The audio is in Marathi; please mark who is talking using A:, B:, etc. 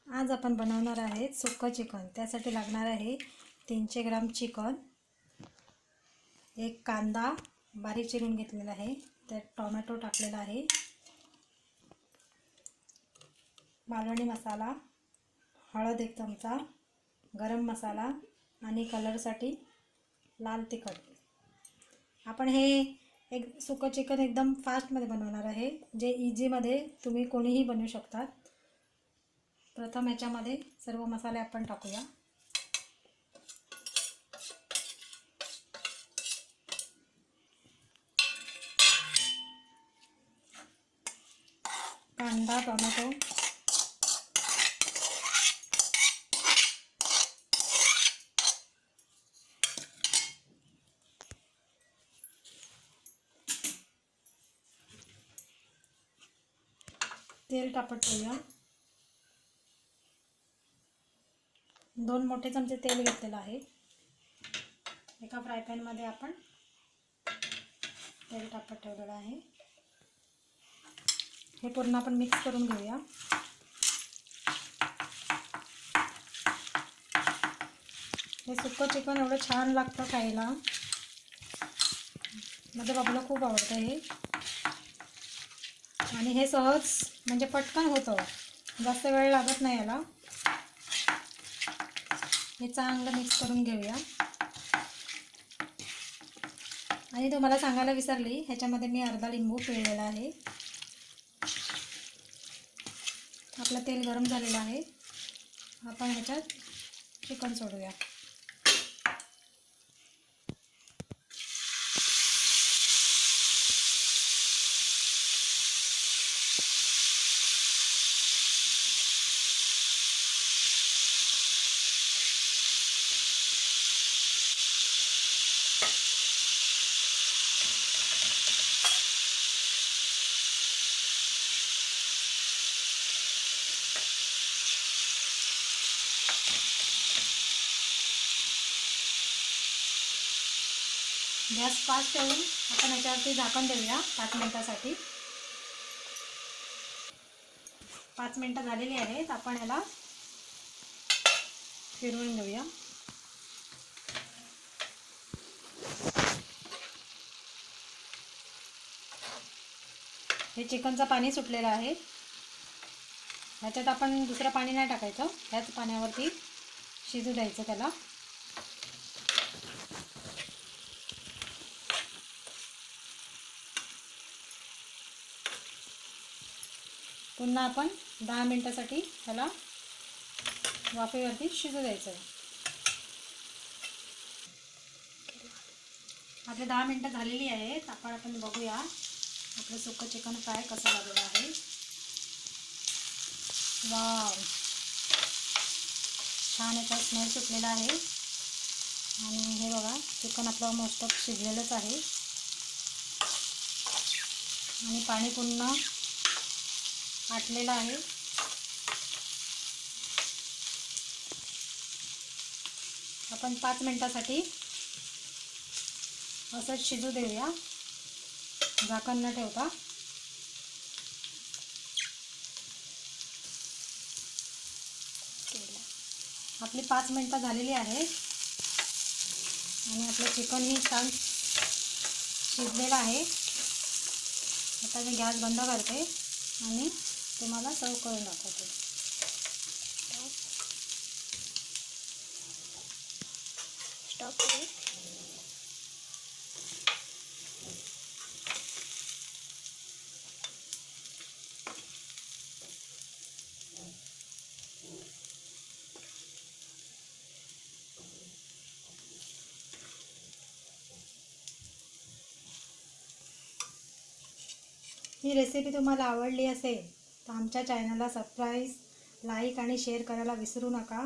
A: आज आपण बनवणार आहे सुक्कं चिकन। त्यासाठी लागणार आहे 300 ग्राम चिकन, एक कांदा बारीक चिरून घेतलेला आहे, त्यात टोमॅटो टाकलेला आहे, मालवणी मसाला, हळद 1 चमचा, गरम मसाला आणि कलरसाठी लाल तिखट। आपण हे एक सुक्कं चिकन एकदम फास्टमध्ये बनवणार आहे, जे इझीमध्ये तुम्ही कोणीही बनवू शकता। प्रथम याच्यामध्ये सर्व मसाले आपण टाकूया। कांदा, टोमॅटो, तेल तापत ठेवूया। 2 मोठे चमचे तेल घेतलेलं आहे। एका फ्राय पॅन मध्ये आपण तेल तापत ठेवलेलं आहे। हे पूर्ण आपण मिक्स करून घेऊया। हे सुक्कं चिकन एवढं छान लागतं खायला, माझ्या बाबूला खूप आवडतं हे। आणि हे सहज म्हणजे पटकन होतं, जास्त वेळ लागत नाही याला। हे चांगलं मिक्स करून घेऊया। आणि तुम्हाला सांगायला विसरली, ह्याच्यामध्ये मी अर्धा लिंबू पिळलेला आहे। आपलं तेल गरम झालेलं आहे, आपण ह्याच्यात चिकन सोडूया। गॅस फास्ट ठेवून आपण याच्यावरती झाकण देऊया 5 मिनिटांसाठी। 5 मिनिटं झालेली आहेत, आपण याला फिरवून घेऊया। हे चिकनचं पाणी सुटलेलं आहे, ह्याच्यात आपण दुसरं पाणी नाही टाकायचं, ह्याच पाण्यावरती शिजू द्यायचं त्याला। पुन्हा आपण 10 मिनिटांसाठी त्याला वाफेवरती शिजू द्यायचं। आपले 10 मिनिटं झालेली आहेत, आपण बघूया आपलं सुक्कं चिकन फ्राय कसं लागलं आहे। वाव, छान याचा स्मेल सुटलेला आहे। आणि हे बघा, चिकन आपलं मस्त शिजलेलंच आहे आणि पाणी पुन्हा आटलेलं आहे। आपण 5 मिनिटांसाठी असंच शिजू देऊया, झाकण न ठेवता। आपली 5 मिनिटं झालेली आहेत आणि आपलं चिकनही छान शिजलेलं आहे। आता मी गॅस बंद करते आणि तुम्हाला सर्व करून दाखवते। स्टॉप करू। ही रेसिपी तुम्हाला आवडली असेल तर आमच्या चॅनलला सबस्क्राईब, लाईक आणि शेअर करायला विसरू नका।